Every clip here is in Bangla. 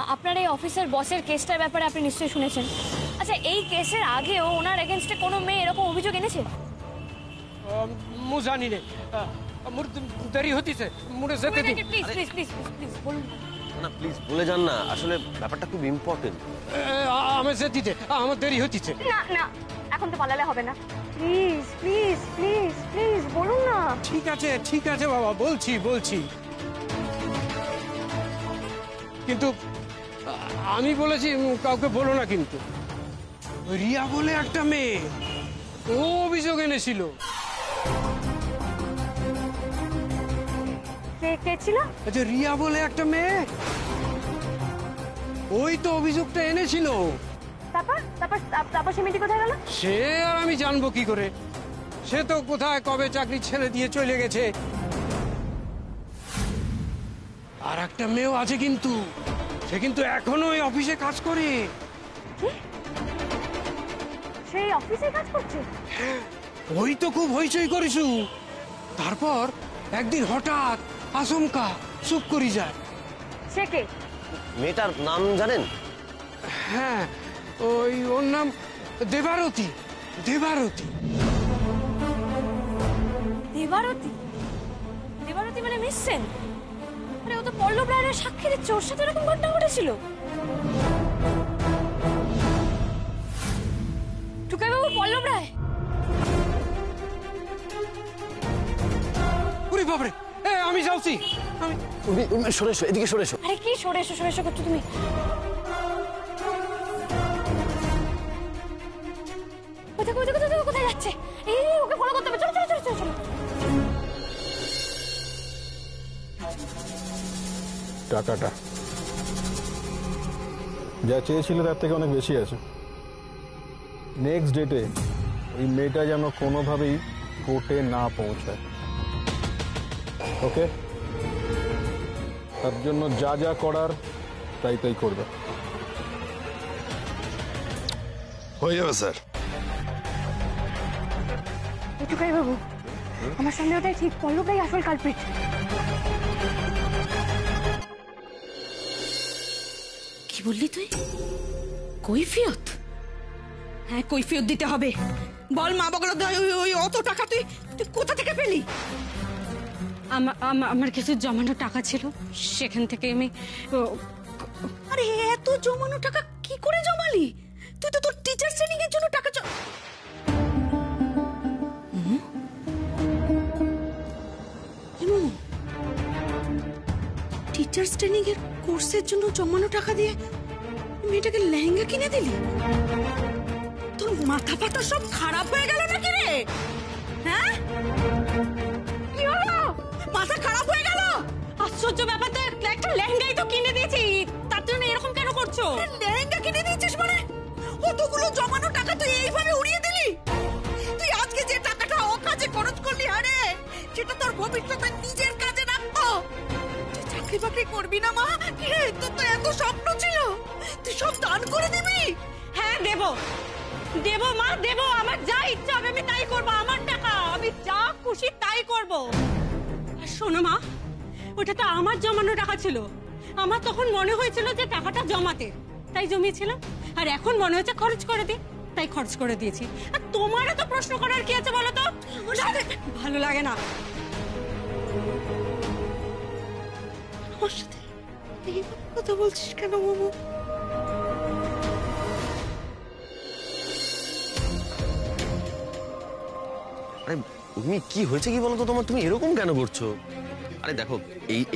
আপনার এই অফিসের বসের কেসটার ব্যাপারে আপনি নিশ্চয়ই শুনেছেন। আচ্ছা, এই কেসের আগেও ওনার এগেইনস্টে কোনো মেয়ে এরকম অভিযোগ এনেছে? মু জানি না, মোর দেরি হতিছে, মোরে যেতে দিন। প্লিজ প্লিজ প্লিজ প্লিজ বলুন না প্লিজ বলে যান না, আসলে ব্যাপারটা খুব ইম্পর্টেন্ট। আমি যেতে দে, আমার দেরি হতিছে। না না, এখন তো পালালে হবে না। প্লিজ প্লিজ প্লিজ প্লিজ বলুন না। ঠিক আছে বাবা, বলছি। কিন্তু আমি বলেছি কাউকে বলো না। কিন্তু রিয়া বলে একটা মেয়ে, ও অভিযোগ এনেছিল। কে ছিল? আচ্ছা, রিয়া বলে একটা মেয়ে, ওই তো অভিযোগটা এনেছিল। তারপর সে মেয়েটি কোথায় গেল? সে আর আমি জানবো কি করে? সে তো কোথায় কবে চাকরি ছেড়ে দিয়ে চলে গেছে। আর একটা মেয়েও আছে, কিন্তু সে কিন্তু এখনো ওই অফিসে কাজ করে। সেই অফিসে কাজ করছে? ওই তো খুব হইচই করিসু। তারপর একদিন হঠাৎ আচমকা চুপ করি যায়। সে কে? মেয়েটার নাম জানেন? হ্যাঁ, ওর নাম দেবারতী। দেবারতী মানে মিস সেন? আরে ও তো পল্লব রায়ের সাক্ষী দিচ্ছে, ওর সাথে এরকম ঘটনা ঘটেছিল? টুকাই বাবু, পল্লব রায়? ওরে বাবারে, আমি যাচ্ছি। সরে এসো, এদিকে সরে এসো। আরে কি সরে এসো করছো তুমি? কোথায় যাচ্ছে? এই ওকে ফলো করতে হবে, চলো। টাকাটা যা চেয়েছিল তার থেকে অনেক বেশি আছে। নেক্সট ডেটে ওই মেয়েটা যেন কোনোভাবেই কোর্টে না পৌঁছায়। ওকে, তার জন্য যা যা করার তাই করবে। হয়ে যাবে স্যার। টুকাই বাবু, আমার সামনে ওটাই ঠিক, পল্লবটাই আসল কালপ্রিট। কি বললি তুই? কৈফিয়ত? হ্যাঁ, কৈফিয়ত দিতে হবে। বল মা বগলো, ওই অত টাকা তুই কোথা থেকে পেলি? আমার কিছু জমানো টাকা ছিল, সেখান থেকে আমি। আরে এত জমানো টাকা কি করে জমালি? তুই তো তোর টিচার ট্রেনিং এর জন্য টাকা টিচার্স ট্রেনিং এর কোর্সের জন্য জমানো টাকা দিয়ে মেয়েটাকে লেহেঙ্গা কিনে দিলি? তোর মাথা ফাটা সব খারাপ হয়ে গেল নাকি রে? হ্যাঁ, কি হলো? মাথা খারাপ হয়ে গেল? আশ্চর্য ব্যাপার তো, একটা লেহেঙ্গাই তো কিনে দিয়েছি, তার জন্য এরকম কেন করছো? লেহেঙ্গা কিনে দিয়েছিস মানে অতগুলো জমানো টাকা তুই এইভাবে উড়িয়ে দিলি? তুই আজকে যে টাকাটা অকাজে খরচ করলি, আরে সেটা তোর ভবিষ্যতে নিজের কাজে রাখতো। তুই চাকরি বাকরি করবি না মা? কি রে, তোর তো এত স্বপ্ন ছিল, তুই সব দান করে দিবি? হ্যাঁ, দেবো মা, দেবো। আমার যা ইচ্ছা হবে আমি তাই করবো। আমার টাকা, আমি যা খুশি তাই করবো। আর শোনো মা, ওটা তো আমার জমানো টাকা ছিল। আমার তখন মনে হয়েছিল যে টাকাটা জমাতে, তাই জমিয়েছিলাম। আর এখন মনে হচ্ছে খরচ করে দিই, তাই খরচ করে দিয়েছি। আর তোমারও তো প্রশ্ন করার কি আছে বলো তো? ভালো লাগে না। আমার সাথে এইভাবে কথা বলছিস কেন বাবু? আরে তুমি কি হয়েছে কি বলো তো তোমার? তুমি এরকম কেন করছো? আরে দেখো,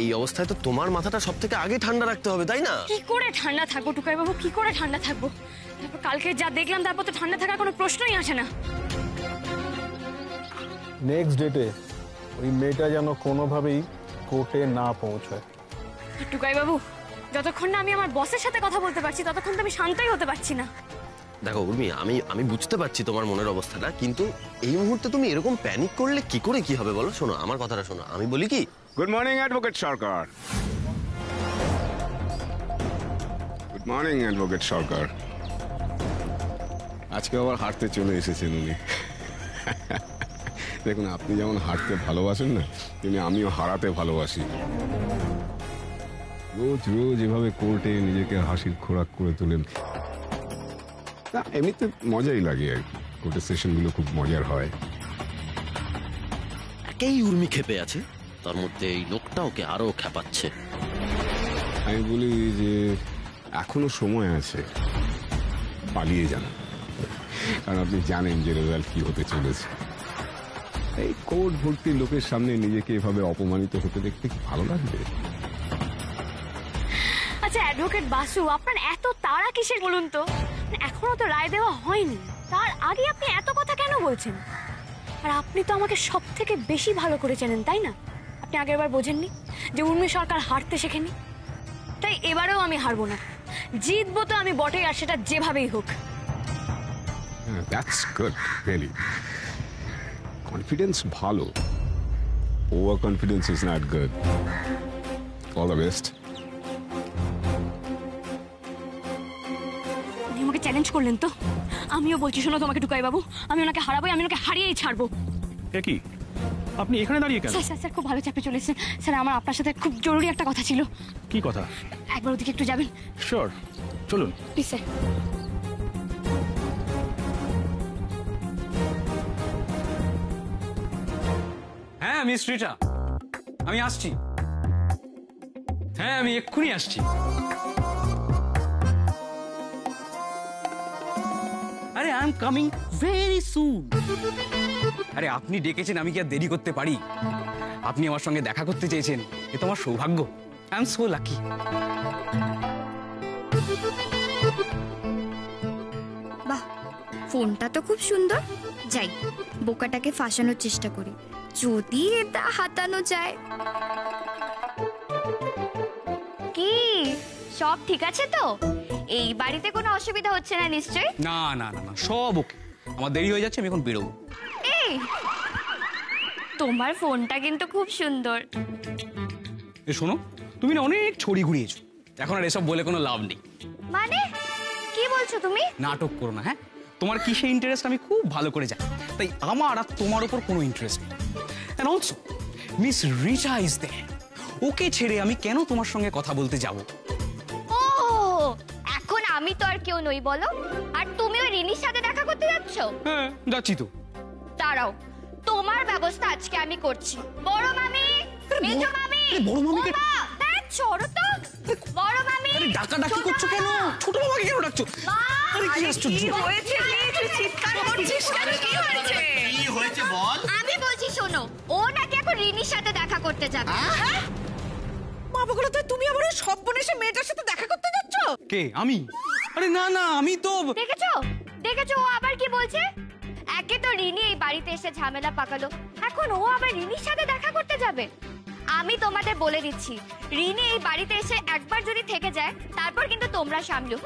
এই অবস্থায় তো তোমার মাথাটা সব থেকে আগে ঠান্ডা রাখতে হবে, তাই না? কি করে ঠান্ডা থাকবো টুকাই বাবু, কি করে ঠান্ডা থাকবো? তারপর কালকে যা দেখলাম, তারপর তো ঠান্ডা থাকার কোনো প্রশ্নই আসে না। নেক্সট ডেটে ওই মেয়েটা যেন কোনোভাবেই কোর্টে না পৌঁছায়। টুকাই বাবু, যতক্ষণ না আমি আমার বসের সাথে কথা বলতে পারছি, ততক্ষণ তো আমি শান্তই হতে পারছি না। দেখো উর্মি, আমি বুঝতে পারছি তোমার মনের অবস্থাটা, কিন্তু এই মুহূর্তে তুমি এরকম প্যানিক করলে কি করে কি হবে বলো? শোনো আমার কথাটা শোনো, আমি বলি কি। গুড মর্নিং অ্যাডভোকেট সরকার। গুড মর্নিং অ্যাডভোকেট সরকার। আজকে আবার হাঁটতে চলে এসেছেন উনি। দেখুন, আপনি যেমন হাঁটতে ভালোবাসেন না, তেমনি আমিও হারাতে ভালোবাসি। রোজ রোজ এভাবে কোর্টে নিজেকে হাসির খোরাক করে তোলেন। না, এমনিতে মজাই লাগে আর কি, কোর্টের সেশনগুলো খুব মজার হয়। একেই উর্মি খেপে আছে, তার মধ্যে এই লোকটা ওকে আরো খেপাচ্ছে। আমি বলি যে এখনো সময় আছে, পালিয়ে যান, কারণ আপনি জানেন যে রেজাল্ট কি হতে চলেছে। এই কোর্ট ভর্তি লোকের সামনে নিজেকে এভাবে অপমানিত হতে দেখতে কি ভালো লাগবে? আচ্ছা অ্যাডভোকেট বাসু, আপনার এত তাড়া কিসের বলুন তো? এখনো তো রায় দেওয়া হয়নি, তার আগে আপনি এত কথা কেন বলছেন? আর আপনি তো আমাকে সব থেকে বেশি ভালো করে চেনেন, তাই না? আপনি আগেরবার বোঝেননি যে উর্মি সরকার হারতে শেখেনি? তাই এবারেও আমি হারবো না, জিতবো তো আমি বটেই, আর সেটা যেভাবেই হোক। That's good, really. কনফিডেন্স ভালো, over confidence is not good. All the best. আপনি আমাকে চ্যালেঞ্জ করলেন তো, আমিও বলছি, শোনো তোমাকে টুকাই বাবু, আমি ওনাকে হারাবোই, আমি ওনাকে হারিয়েই ছাড়বো। কি আপনি এখানে দাঁড়িয়ে কেন? স্যার স্যার খুব ভালো চাপে চলে এসেছেন স্যার, আমার আপনার সাথে খুব জরুরি একটা কথা ছিল। কি কথা? একবার ওদিকে একটু যাবেন? শিওর, চলুন। Please sir. হ্যাঁ মিস রিটা, আমি আসছি। হ্যাঁ আমি এক্ষুনি আসছি। আরে I am coming very soon. আরে আপনি ডেকেছেন, আমি কি আর দেরি করতে পারি? আপনি আমার সঙ্গে দেখা করতে চেয়েছেন, এ তো আমার সৌভাগ্য। I am so lucky. বাহ, ফোনটা তো খুব সুন্দর। যাই, বোকাটাকে ফাঁসানোর চেষ্টা করি, যদি এটা হাতানো যায়। কি সব ঠিক আছে তো? এই বাড়িতে কোনো অসুবিধা হচ্ছে না নিশ্চয়ই? না না না না, সব ওকে। আমার দেরি হয়ে যাচ্ছে, আমি এখন বেরোবো। এই তোমার ফোনটা কিন্তু খুব সুন্দর। এ শোনো, তুমি না অনেক ছড়ি ঘুরিয়েছো, এখন আর এসব বলে কোনো লাভ নেই। মানে কি বলছো তুমি? নাটক করো না। হ্যাঁ, তোমার কিসে ইন্টারেস্ট আমি খুব ভালো করে জানি, তাই আমার আর তোমার উপর কোনো ইন্টারেস্ট নেই। And also Miss Richa is there, ওকে ছেড়ে আমি কেন তোমার সঙ্গে কথা বলতে যাব? ও এখন আমি তো আর কেউ নই বলো, আর তুমি ওই রিনির সাথে দেখা করতে যাচ্ছ? হ্যাঁ যাচ্ছি তো। দাঁড়াও, তোমার ব্যবস্থা আজকে আমি করছি। বড় মামি, মেজো মামি, বড় মামিকে ছড়ো তো। বড় মামি, আরে ডাকাডাকি করছো কেন? ছোট বাবাকে কেন ডাকছো? আরে কি আশ্চর্য! আমি বলছি শোনো, ও নাকি এখন রিনির সাথে দেখা করতে যাবে। মা বগুলো, তো তুমি আবার ওই সর্বনেশে মেয়েটার সাথে দেখা করতে যাচ্ছ? কে? আমি? আরে না না, আমি তো দেখেছো দেখেছো ও আবার কি বলছে? একে তো রিনি এই বাড়িতে এসে ঝামেলা পাকালো, এখন ও আবার রিনির সাথে দেখা করতে যাবে। আমি তোমাদের বলে দিচ্ছি, রিনি এই বাড়িতে এসে একবার যদি থেকে যায়, তারপর কিন্তু তোমরা সামলো।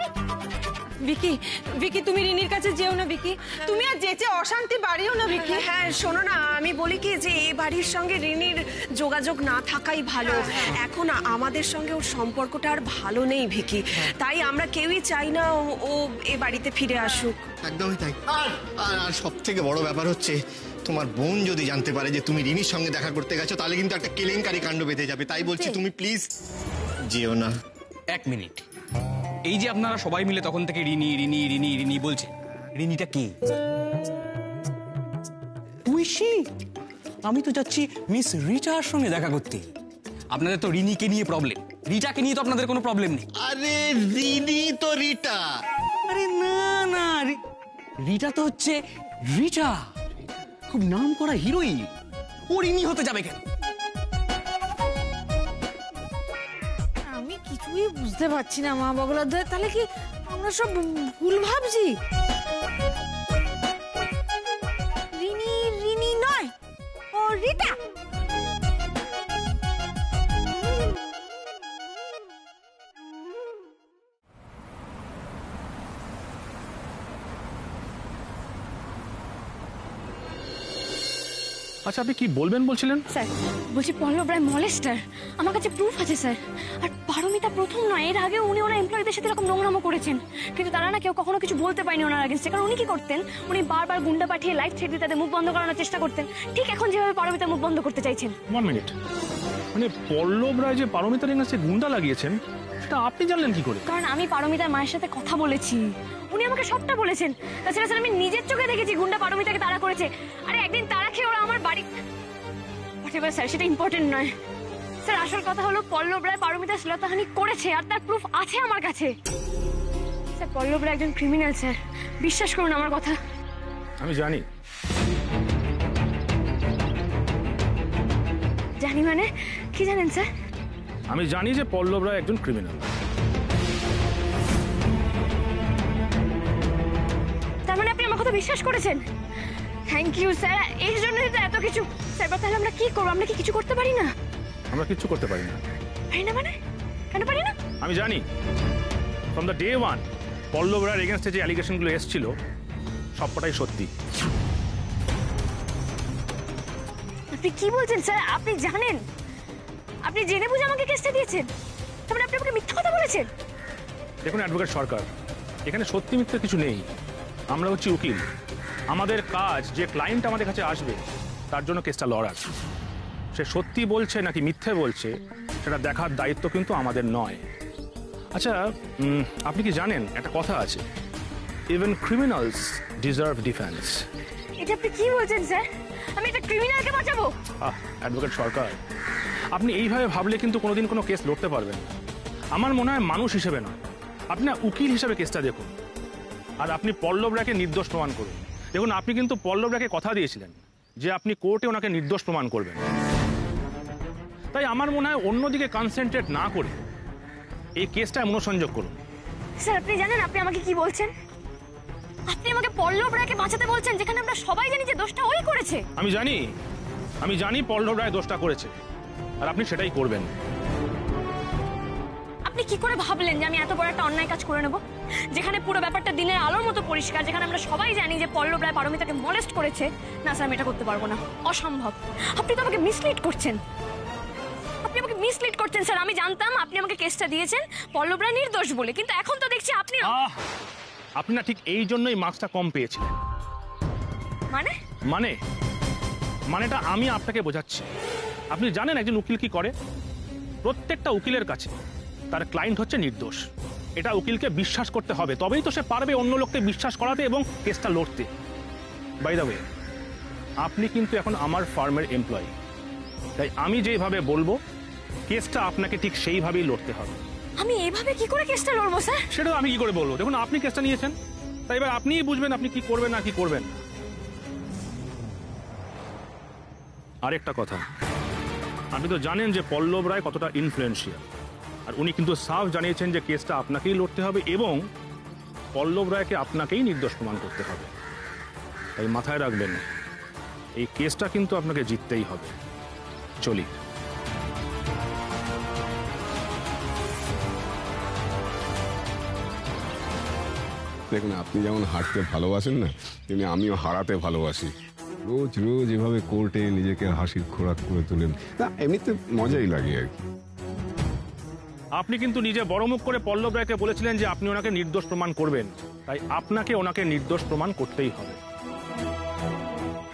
ভিকি, ভিকি তুমি রিনির কাছে যেও না ভিকি, তুমি আর যেচে অশান্তি বাড়িও না ভিকি। হ্যাঁ শোনো না, আমি বলি কি যে এই বাড়ির সঙ্গে রিনির যোগাযোগ না থাকাই ভালো। এখন আমাদের সঙ্গে ওর সম্পর্কটা আর ভালো নেই ভিকি, তাই আমরা কেউই চাই না ও এ বাড়িতে ফিরে আসুক। একদমই তাই। আর সব থেকে বড় ব্যাপার হচ্ছে, তোমার বোন যদি জানতে পারে যে তুমি রিনির সঙ্গে দেখা করতে গেছো, তাহলে কিন্তু একটা কেলেঙ্কারি কাণ্ড বেঁধে যাবে। তাই বলছি তুমি প্লিজ যেও না। এক মিনিট, এই যে আপনারা সবাই মিলে তখন থেকে রিনি রিনি রিনি রিনি বলছে, রিনিটা কে? ঐশী, আমি তো যাচ্ছি মিস রিটার সঙ্গে দেখা করতে। আপনাদের তো রিনিকে নিয়ে প্রবলেম, রিটাকে নিয়ে তো আপনাদের কোনো প্রবলেম নেই। আরে রিনি তো রিটা। আরে না না, রিটা তো হচ্ছে রিটা, খুব নাম করা হিরোইন। ও রিনি হতে যাবে কেন? আমি কিছুই বুঝতে পারছি না মা বগলা, তাহলে কি আমরা সব ভুল ভাবছি? রিনি রিনি নয়, ও রিটা। আচ্ছা, আপনি কি বলবেন বলছিলেন? স্যার বলছি পল্লব রায় মলেস্টার, আমার কাছে প্রুফ আছে স্যার। আর পারমিতা প্রথম নয়, এর আগে উনি ওনার এমপ্লয়ীদের সাথে এরকম নোংরামো করেছেন, কিন্তু তারা না কেউ কখনো কিছু বলতে পারেনি ওনার আগেন্স্টে। কারণ উনি কি করতেন, উনি বারবার গুন্ডা পাঠিয়ে লাইফ থ্রেট দিয়ে তাদের মুখ বন্ধ করানোর চেষ্টা করতেন, ঠিক এখন যেভাবে পারমিতা মুখ বন্ধ করতে চাইছেন। 1 মিনিট, মানে পল্লব রায় যে পারমিতার এগেন্সটে গুন্ডা লাগিয়েছেন সেটা আপনি জানলেন কি করে? কারণ আমি পারমিতার মায়ের সাথে কথা বলেছি, উনি আমাকে সবটা বলেছেন। তাছাড়া স্যার আমি নিজের চোখে দেখেছি গুন্ডা পারমিতাকে তাড়া করেছে। আরে একদিন তাড়া খেয়ে ওরা আমার বাড়ি, স্যার সেটা ইম্পর্টেন্ট নয় স্যার। আসল কথা হলো পল্লব রায় পারমিতার শ্লীলতাহানি করেছে আর তার প্রুফ আছে আমার কাছে। স্যার পল্লব রায় একজন ক্রিমিনাল স্যার, বিশ্বাস করুন আমার কথা। আমি জানি। জানি মানে কি জানেন স্যার? আমি জানি যে পল্লব রায় একজন ক্রিমিনাল। তার মানে আপনি আমার কথা বিশ্বাস করেছেন? থ্যাংক ইউ স্যার, এর জন্যই তো এত কিছু। স্যার তাহলে আমরা কি করবো? আমরা কি কিছু করতে পারি না? আমরা কিচ্ছু করতে পারি না। পারি না মানে? কেন পারি না? আমি জানি ফ্রম দ্য ডে ওয়ান পল্লব রায়ের এগেনস্টে যে অ্যালিগেশনগুলো এসেছিল সবকটাই সত্যি। আপনি কি বলছেন স্যার? আপনি জানেন, আপনি জেনে বুঝে আমাকে কেসটা দিয়েছেন, তারপরে আপনি আমাকে মিথ্যা কথা বলেছেন। দেখুন অ্যাডভোকেট সরকার, এখানে সত্যি মিথ্যা কিছু নেই। আমরা হচ্ছি উকিল, আমাদের কাজ যে ক্লায়েন্ট আমাদের কাছে আসবে তার জন্য কেসটা লড়ার। সে সত্যি বলছে নাকি মিথ্যে বলছে সেটা দেখার দায়িত্ব কিন্তু আমাদের নয়। আচ্ছা আপনি কি জানেন একটা কথা আছে, ইভেন ক্রিমিনালস ডিজার্ভ ডিফেন্স। এটা আপনি কি বলছেন স্যার? আমি একটা ক্রিমিনালকে বাঁচাবো? অ্যাডভোকেট সরকার, আপনি এইভাবে ভাবলে কিন্তু কোনোদিন কোনো কেস লড়তে পারবেন না। আমার মনে হয় মানুষ হিসেবে নয়, আপনি না উকিল হিসেবে কেসটা দেখুন, আর আপনি পল্লব রায়কে নির্দোষ প্রমাণ করুন। দেখুন আপনি কিন্তু পল্লব রায়কে কথা দিয়েছিলেন যে আপনি কোর্টে ওনাকে নির্দোষ প্রমাণ করবেন। তাই আমার মনে হয় অন্যদিকে কনসেন্ট্রেট না করে এই কেসটা মনোসংযোগ করুন। স্যার আপনি জানেন আপনি আমাকে কি বলছেন? আপনি আমাকে পল্লব রায়কে বাঁচাতে বলছেন, যেখানে আমরা সবাই জানি যে দোষটা ওই করেছে। আমি জানি পল্লব রায় দোষটা করেছে, আর আপনি সেটাই করবেন। আপনি কি করে ভাবলেন যে আমি এত বড় একটা অন্যায় কাজ করে নেব, যেখানে পুরো ব্যাপারটা দিনের আলোর মতো পরিষ্কার, যেখানে আমরা সবাই জানি যে পল্লব রায় পারমিতাকে মলেস্ট করেছে? না স্যার, আমি এটা করতে পারবো না, অসম্ভব। আপনি তো আমাকে মিসলিড করছেন, স্যার। আমি জানতাম আপনি আমাকে কেসটা দিয়েছেন পল্লব রায় নির্দোষ বলে, কিন্তু এখন তো দেখছি আপনি আপনি না ঠিক এই জন্যই মার্কসটা কম পেয়েছিলেন। মানেটা আমি আপনাকে বোঝাচ্ছি। আপনি জানেন একজন উকিল কি করে? প্রত্যেকটা উকিলের কাছে তার ক্লায়েন্ট হচ্ছে নির্দোষ, এটা উকিলকে বিশ্বাস করতে হবে, তবেই তো সে পারবে অন্য লোককে বিশ্বাস করাতে এবং কেসটা লড়তে। বাই দ্য ওয়ে, আপনি কিন্তু এখন আমার ফার্মের এমপ্লয়ি, তাই আমি যেভাবে বলবো কেসটা আপনাকে ঠিক সেইভাবেই লড়তে হবে। আমি এইভাবে কি করে কেসটা লড়বো স্যার? সেটাও আমি কি করে বলবো? দেখুন আপনি কেসটা নিয়েছেন, তাই এবার আপনিই বুঝবেন আপনি কি করবেন না কি করবেন। আরেকটা কথা, আপনি তো জানেন যে পল্লব রায় কতটা ইনফ্লুয়েন্সিয়াল, আর উনি কিন্তু সাফ জানিয়েছেন যে কেসটা আপনাকেই লড়তে হবে এবং পল্লব রায়কে আপনাকেই নির্দোষ প্রমাণ করতে হবে। তাই মাথায় রাখবেন, এই কেসটা কিন্তু আপনাকে জিততেই হবে। চলি। দেখুন আপনি যেমন হারতে ভালোবাসেন না, তেমনি আমিও হারাতে ভালোবাসি। রোজ রোজ এভাবে কোর্টে নিজেকে হাসির খোরাক করে তোলেন, না এমনিতে মজাই লাগে আর কি। আপনি কিন্তু নিজে বড় মুখ করে পল্লব রায়কে বলেছিলেন যে আপনি ওনাকে নির্দোষ প্রমাণ করবেন, তাই আপনাকে ওনাকে নির্দোষ প্রমাণ করতেই হবে।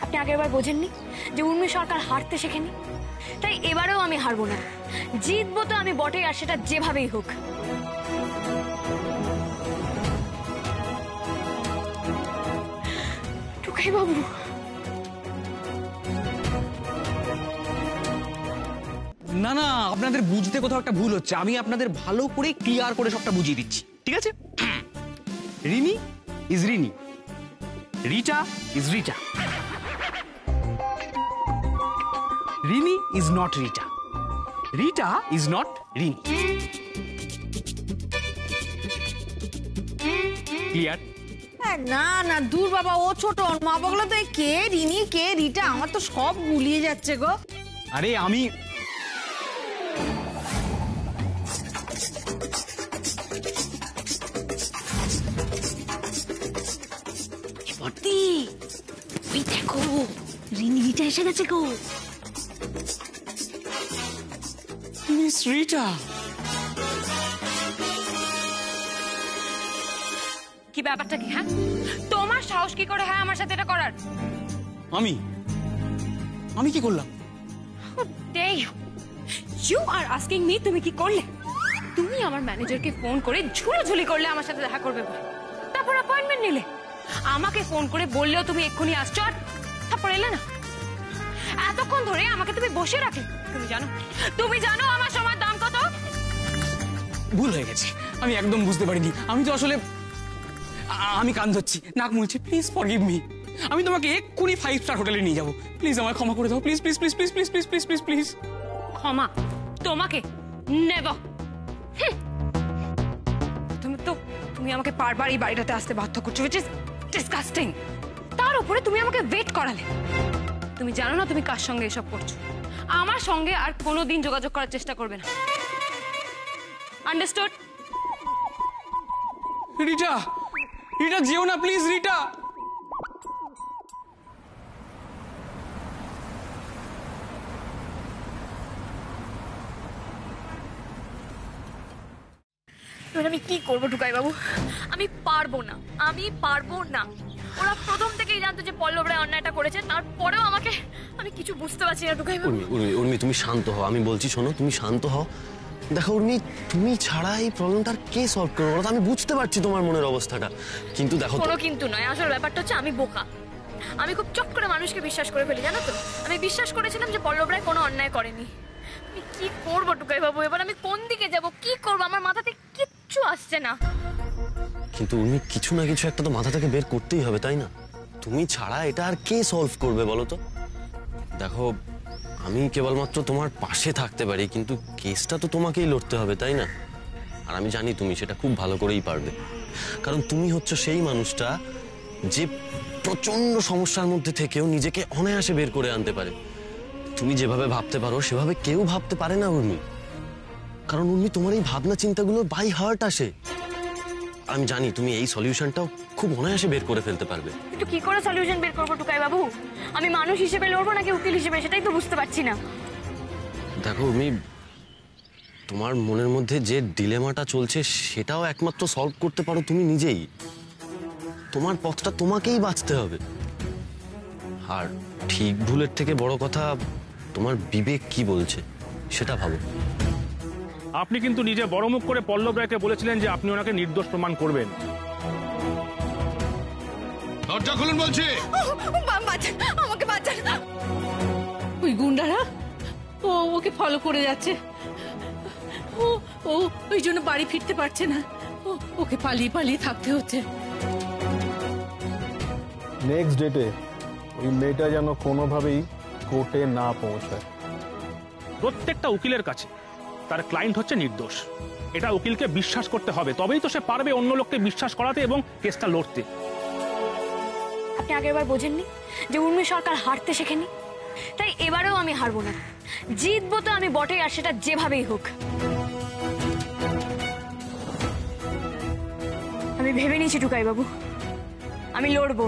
আপনি আগেরবার বোঝেননি যে উর্মি সরকার হারতে শেখেনি, তাই এবারেও আমি হারবো না, জিতবো তো আমি বটেই, আর সেটা যেভাবেই হোক। টুকাই বাবু, না না, আপনাদের বুঝতে কোথাও একটা ভুল হচ্ছে। আমি আপনাদের ভালো করে ক্লিয়ার করে সবটা বুঝিয়ে দিচ্ছি, ঠিক আছে? Rini is Rini, Rita is Rita, Rini is not Rita, Rita is not Rini. Clear? না না দূর বাবা, ও ছোট মা বগলো তো কে রিনি কে রিটা, আমার তো সব গুলিয়ে যাচ্ছে গো। আরে আমি ওই দেখো রিনি রিটা এসে গেছে গো। মিস রিটা, কি ব্যাপারটা কি? হ্যাঁ তোমার সাহস কি করে হয় আমার সাথে এটা করার? আমি কি করলাম? ইউ আর আস্কিং মি তুমি কি করলে? তুমি আমার ম্যানেজারকে ফোন করে ঝুলোঝুলি করলে আমার সাথে দেখা করবে বলে, তারপর অ্যাপয়েন্টমেন্ট নিলে। আমাকে ফোন করে বললেও তুমি এক্ষুনি আসছো, আর তারপর এলে না। এতক্ষণ ধরে আমাকে তুমি বসে রাখলে। তুমি জানো আমার সময়ের দাম কত? ভুল হয়ে গেছে, আমি একদম বুঝতে পারিনি। আমি তো আসলে আমি কান ধরছি, নাক মুলছি। Please forgive me. আমি তোমাকে এক্ষুনি 5 স্টার হোটেলে নিয়ে যাবো। প্লিজ আমায় ক্ষমা করে দাও। Please please please please please please please please please. ক্ষমা তোমাকে নেভার। তুমি আমাকে বারবার এই বাড়িটাতে আসতে বাধ্য করছো, which is disgusting। তার উপরে তুমি আমাকে ওয়েট করালে। তুমি জানো না তুমি কার সঙ্গে এসব করছো? আমার সঙ্গে আর কোনোদিন যোগাযোগ করার চেষ্টা করবে না, আন্ডারস্টুড? রিটা, রিটা যেও না প্লিজ। রিটা, আমি কি করবো টুকাই বাবু? আমি পারবো না, আমি পারবো না। ওরা প্রথম থেকেই জানতো যে পল্লব রায় অন্যায়টা করেছে, তারপরেও আমাকে, আমি কিছু বুঝতে পারছি না টুকাই বাবু। উর্মি তুমি শান্ত হও, আমি বলছি শোনো, তুমি শান্ত হও। দেখো উর্মি, তুমি ছাড়া এই প্রবলেমটার কে সলভ করবে বলো? আমি বুঝতে পারছি তোমার মনের অবস্থাটা, কিন্তু দেখো কোনো কিন্তু নয়। আসল ব্যাপারটা হচ্ছে আমি বোকা। আমি খুব চট করে মানুষকে বিশ্বাস করে ফেলি, জানো তো? আমি বিশ্বাস করেছিলাম যে পল্লব রায় কোনো অন্যায় করেনি। আমি কি করবো টুকাই বাবু? এবার আমি কোন দিকে যাব, কি করবো? আমার মাথাতে কিচ্ছু আসছে না। কিন্তু উর্মি, কিছু না কিছু একটা তো মাথা থেকে বের করতেই হবে, তাই না? তুমি ছাড়া এটা আর কে সলভ করবে বলো তো? দেখো, আমি কেবলমাত্র তোমার পাশে থাকতে পারি, কিন্তু কেসটা তো তোমাকেই লড়তে হবে, তাই না? আর আমি জানি তুমি সেটা খুব ভালো করেই পারবে, কারণ তুমি হচ্ছে সেই মানুষটা যে প্রচন্ড সমস্যার মধ্যে থেকেও নিজেকে অনায়াসে বের করে আনতে পারে। তুমি যেভাবে ভাবতে পারো সেভাবে কেউ ভাবতে পারে না উর্মি, কারণ উর্মি তোমার এই ভাবনা চিন্তাগুলো বাই হার্ট আসে। আমি জানি তুমি এই সলিউশনটাও খুব অনায়াসে বের করে ফেলতে পারবে। কিন্তু কি করে সলিউশন বের করবো টুকাই বাবু? আমি মানুষ হিসেবে লড়বো নাকি উকিল হিসেবে, সেটাই তো বুঝতে পারছি না। দেখো উর্মি, তোমার মনের মধ্যে যে ডিলেমাটা চলছে সেটাও একমাত্র সলভ করতে পারো তুমি নিজেই। তোমার পথটা তোমাকেই বাঁচতে হবে। আর ঠিক ভুলের থেকে বড় কথা, তোমার বিবেক কি বলছে সেটা ভাবো। আপনি কিন্তু নিজে বড় মুখ করে পল্লব রায়কে বলেছিলেন যে আপনি ওনাকে নির্দোষ প্রমাণ করবেন। দরজা খুলুন বলছি। আমাকে বাঁচান। ওই গুন্ডারা ওকে ফলো করে যাচ্ছে। ও ওই জন্য বাড়ি ফিরতে পারছে না। ওকে পালিয়ে পালিয়ে থাকতে হচ্ছে। নেক্সট ডেটে ওই মেয়েটা যেন কোনোভাবেই কোর্টে না পৌঁছায়। প্রত্যেকটা উকিলের কাছে তার ক্লায়েন্ট হচ্ছে নির্দোষ, এটা উকিলকে বিশ্বাস করতে হবে, তবেই তো সে পারবে অন্য লোককে বিশ্বাস করাতে এবং কেসটা লড়তে। আপনি আগেরবার বোঝেননি যে উর্মি সরকার হারতে শেখেনি? তাই এবারেও আমি হারবো না, জিতবো তো আমি বটেই, আর সেটা যেভাবেই হোক। আমি ভেবে নিয়েছি টুকাই বাবু, আমি লড়বো।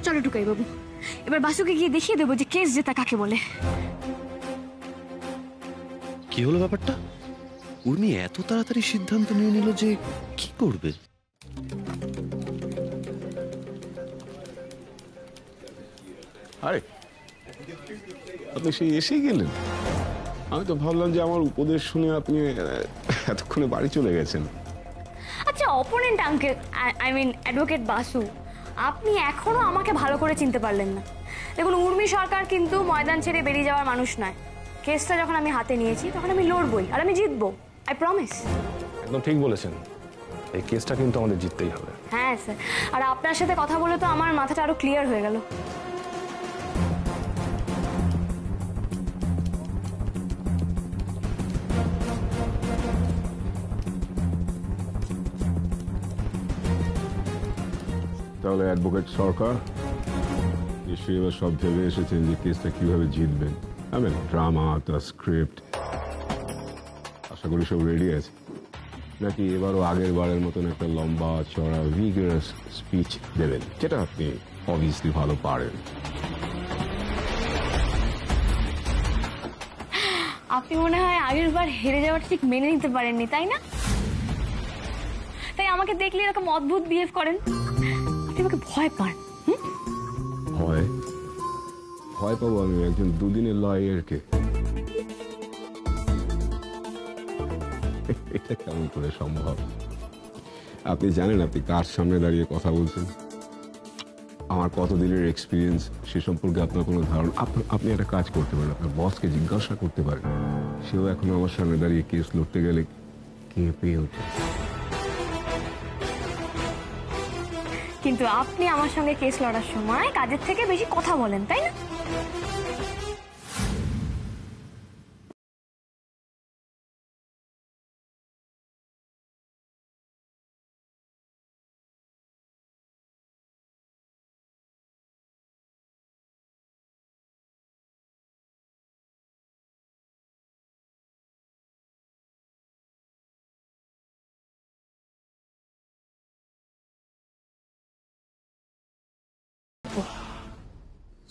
চলো টুকাই বাবু, এবার বাসুকে গিয়ে দেখিয়ে দেবো যে কেস জেতা কাকে বলে। কি হলো ব্যাপারটা? উর্মি এত তাড়াতাড়ি সিদ্ধান্ত নিয়ে নিল যে কি করবে? আরে আপনি সেই এসেই গেলেন? আমি তো ভাবলাম যে আমার উপদেশ শুনে আপনি এতক্ষণে বাড়ি চলে গেছেন। আচ্ছা opponent uncle, I mean advocate Basu, আপনি এখনো আমাকে ভালো করে চিনতে পারলেন না। দেখুন, উর্মি সরকার কিন্তু ময়দান ছেড়ে বেরিয়ে যাওয়ার মানুষ নয়। কেসটা যখন আমি হাতে নিয়েছি তখন আমি লড়বই, আর আমি জিতবো, আই প্রমিস। একদম ঠিক বলেছেন, এই কেসটা কিন্তু আমাদের জিততেই হবে। হ্যাঁ স্যার, আর আপনার সাথে কথা বলে তো আমার মাথাটা আরো ক্লিয়ার হয়ে গেল। তাহলে অ্যাডভোকেট সরকার নিশ্চয়ই এবার সব ভেবে এসেছেন যে কেসটা কিভাবে জিতবেন। আমি ড্রামা, দ্য স্ক্রিপ্ট, আশা করি সব রেডি আছে, নাকি এবারও আগের বারের মতন একটা লম্বা চড়া ভিগারাস স্পিচ দেবেন, যেটা আপনি অবভিয়াসলি ভালো পারেন? আপনি মনে হয় আগের বার হেরে যাওয়াটা ঠিক মেনে নিতে পারেননি, তাই না? তাই আমাকে দেখলে এরকম অদ্ভুত বিহেভ করেন। আপনি আমাকে ভয় পান। ভয়? ভয় পাবো আমি একজন দুদিনের লয়ারকে? এটা কেমন করে সম্ভব? আপনি জানেন আপনি কার সামনে দাঁড়িয়ে কথা বলছেন? আমার কতদিনের এক্সপিরিয়েন্স সে সম্পর্কে আপনার কোনো ধারণা? আপনি একটা কাজ করতে পারেন, আপনার বসকে জিজ্ঞাসা করতে পারেন। সেও এখন আমার সামনে দাঁড়িয়ে কেস লড়তে গেলে কেঁপে ওঠে। কিন্তু আপনি আমার সঙ্গে কেস লড়ার সময় কাজের থেকে বেশি কথা বলেন, তাই না?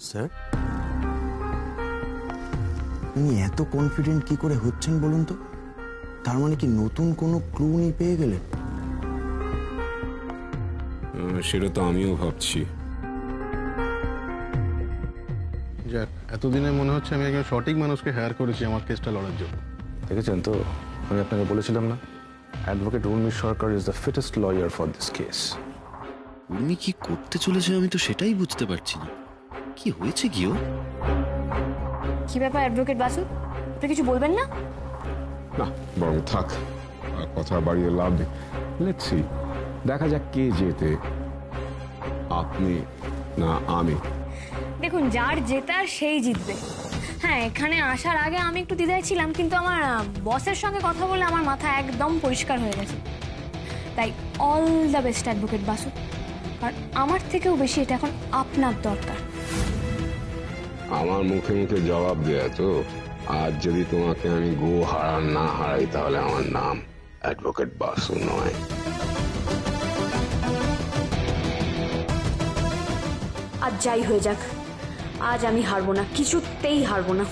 স্যার, উনি এত কনফিডেন্ট কি করে হচ্ছেন বলুন তো? তার মানে কি নতুন কোনো ক্লু উনি পেয়ে গেলেন? সেটা তো আমিও ভাবছি। যাক, এতদিনে মনে হচ্ছে আমি একজন সঠিক মানুষকে হায়ার করেছি আমার কেসটা লড়ার জন্য। দেখেছেন তো, আমি আপনাকে বলেছিলাম না, advocate Urmi Sarkar is the fittest lawyer for this case. উনি কি করতে চলেছে আমি তো সেটাই বুঝতে পারছি না। কি হয়েছে গিয়েও? কি ব্যাপার অ্যাডভোকেট বাসু, আপনি কিছু বলবেন না? না, বরং থাক, আর কথা বাড়িয়ে লাভ নেই। লেটস সি, দেখা যাক কে জেতে, আপনি না আমি। দেখুন, যার জেতার সেই জিতবে। হ্যাঁ, এখানে আসার আগে আমি একটু দ্বিধায় ছিলাম, কিন্তু আমার বসের সঙ্গে কথা বলে আমার মাথা একদম পরিষ্কার হয়ে গেছে। তাই all the best advocate Basu. আর আমার থেকেও বেশি এটা এখন আপনার দরকার। আমার মুখে মুখে জবাব দেয়া তো, আজ যদি তোমাকে আমি গো হারান না হারাই তাহলে আমার নাম অ্যাডভোকেট বাসু নয়। আজ যাই হয়ে যাক, আজ আমি হারবো না, কিছুতেই হারবো না।